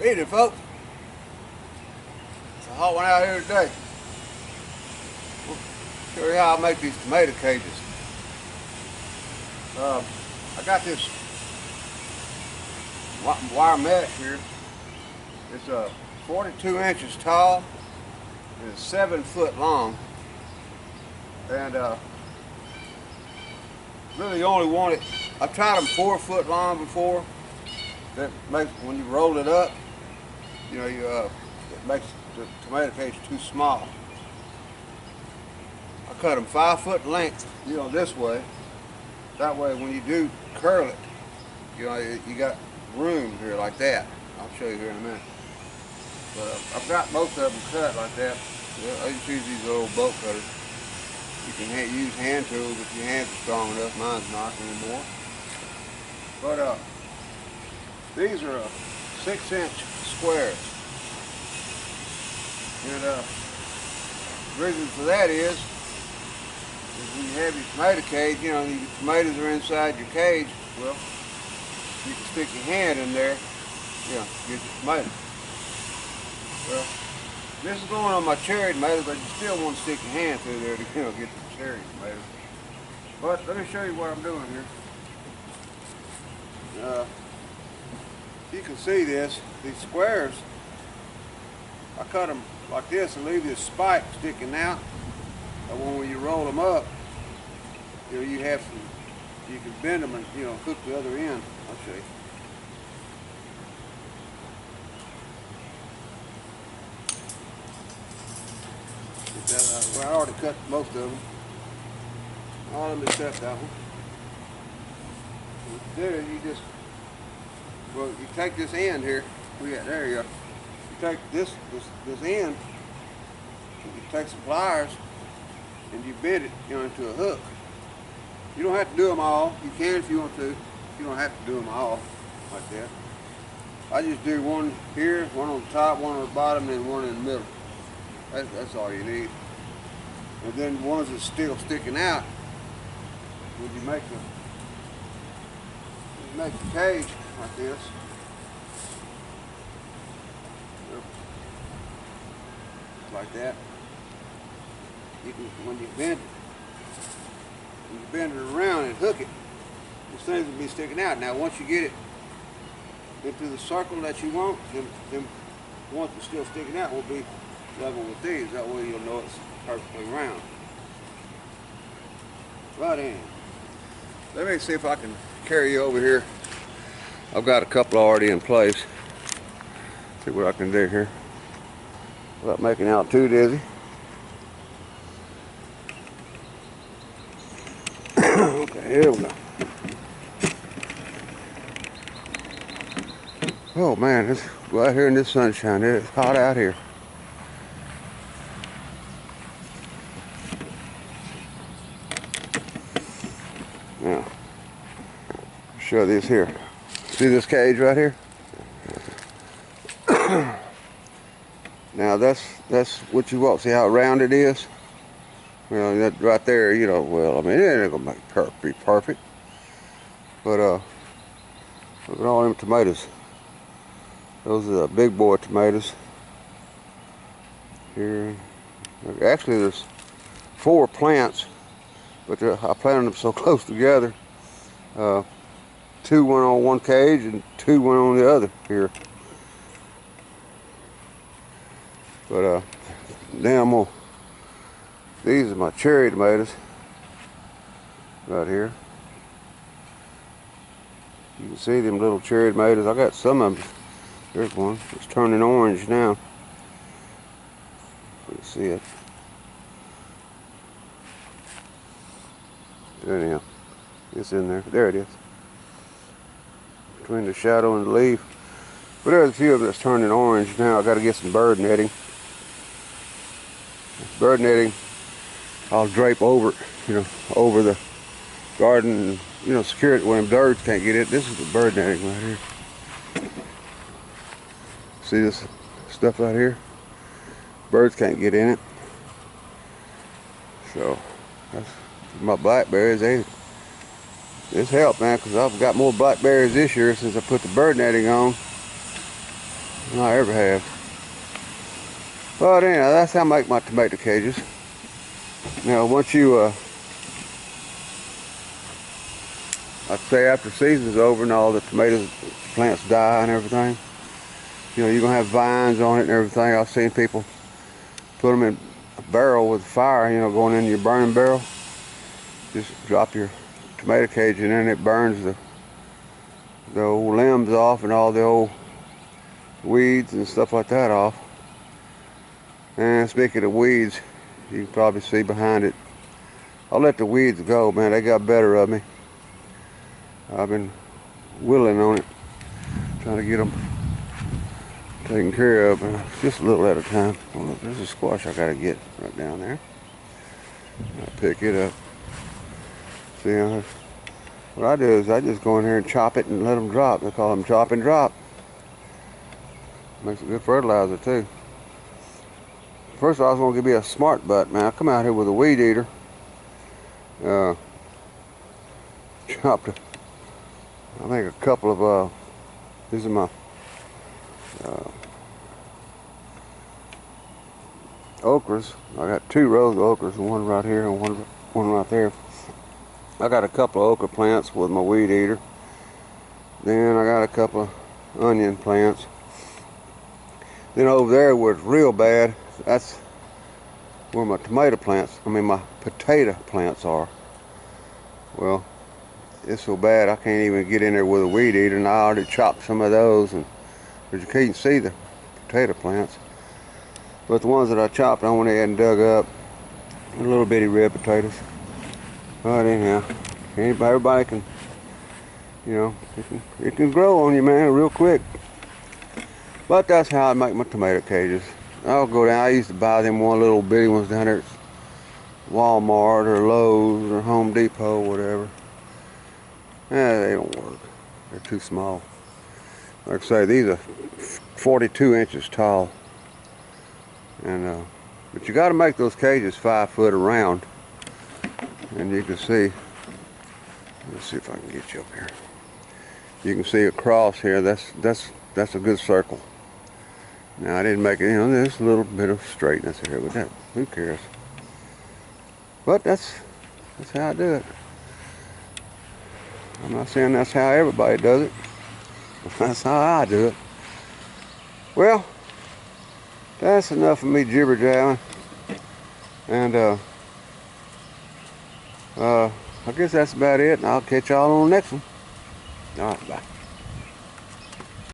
Evening, folks. It's a hot one out here today. We'll show you how I make these tomato cages. I got this wire mesh here. It's 42 inches tall and it's 7 foot long. And really you only want it. I've tried them 4 foot long before. That makes, when you roll it up, you know, it makes the tomato cage too small. I cut them 5 foot length, you know, this way. That way, when you do curl it, you know, you got room here like that. I'll show you here in a minute. But I've got most of them cut like that. I just use these old bolt cutters. You can use hand tools if your hands are strong enough. Mine's not anymore. But these are 6-inch squares. And the reason for that is when you have your tomato cage, you know, your tomatoes are inside your cage, well, you can stick your hand in there, you know, get your tomatoes. Well, this is going on my cherry tomatoes, but you still want to stick your hand through there to, you know, get the cherry tomatoes. But let me show you what I'm doing here. You can see this, these squares, I cut them like this and leave this spike sticking out. And when you roll them up, you know, you have some, you can bend them and, you know, hook the other end. I'll show you. Get that out. Well, I already cut most of them. All of them except that one. There you just, well, you take this end here. There you go. You take this end, you take some pliers, and you bend it, you know, into a hook. You don't have to do them all. You can if you want to. You don't have to do them all like that. I just do one here, one on the top, one on the bottom, and one in the middle. That's all you need. And then the ones that's still sticking out, when you make the cage like this. Like that. You can, when you bend it around and hook it, these things will be sticking out. Now once you get it into the circle that you want, then ones that's still sticking out will be level with these. That way you'll know it's perfectly round. Right in. Let me see if I can carry you over here. I've got a couple already in place. See what I can do here without making out too dizzy. Okay, here we go. Oh man, it's right here in this sunshine. It's hot out here. Now, show this here. See this cage right here? Now that's what you want. See how round it is? Well, that right there, you know, well, I mean, it ain't gonna be perfect. But look at all them tomatoes. Those are the big boy tomatoes. Here, actually there's 4 plants, but I planted them so close together. 2 went on one cage and 2 went on the other here. But now these are my cherry tomatoes right here. You can see them little cherry tomatoes. I got some of them. There's one. It's turning orange now. You can see it. Anyhow, it's in there. There it is. Between the shadow and the leaf. But there's a few of them that's turning orange now. I got to get some bird netting. Bird netting, I'll drape over it, you know, over the garden, and, you know, secure it when birds can't get it. This is the bird netting right here. See this stuff right here? Birds can't get in it. So that's my blackberries. It's helped, man, because I've got more blackberries this year since I put the bird netting on. than I ever have. But anyhow, that's how I make my tomato cages. Now once you, I'd say after season's over and all the tomato plants die and everything, you know, you're gonna have vines on it and everything. I've seen people put them in a barrel with fire, you know, going into your burning barrel. Just drop your tomato cage in there and it burns the old limbs off and all the old weeds and stuff like that off. And speaking of weeds, you can probably see behind it. I'll let the weeds go, man. They got better of me. I've been whittling on it, trying to get them taken care of, and just a little at a time. Oh, look, there's a squash I gotta get right down there. I pick it up. See, what I do is I just go in here and chop it and let them drop. They call them chop and drop. Makes a good fertilizer too. First of all, I was gonna give you a smart butt, man. I come out here with a weed eater. Chopped, I think a couple of, these are my okras. I got 2 rows of okras, one right here and one right there. I got a couple of okra plants with my weed eater. Then I got a couple of onion plants. Then over there where it's real bad, that's where my tomato plants, my potato plants are. Well, it's so bad I can't even get in there with a weed eater, and I already chopped some of those, and but you can't see the potato plants. But the ones that I chopped, I went ahead and dug up. Little bitty red potatoes. But anyhow, everybody can, you know, it can grow on you, man, real quick. But that's how I make my tomato cages. I'll go down. I used to buy them one little bitty ones down there at Walmart or Lowe's or Home Depot, whatever. They don't work. They're too small. Like I say, these are 42 inches tall. And but you got to make those cages 5 foot around. And you can see. Let's see if I can get you up here. You can see across here. That's a good circle. Now I didn't make it. You know, there's a little bit of straightness here, but that, who cares? But that's how I do it. I'm not saying that's how everybody does it, but that's how I do it. Well, that's enough of me jibber jabbing, and I guess that's about it, and I'll catch y'all on the next one. All right, bye.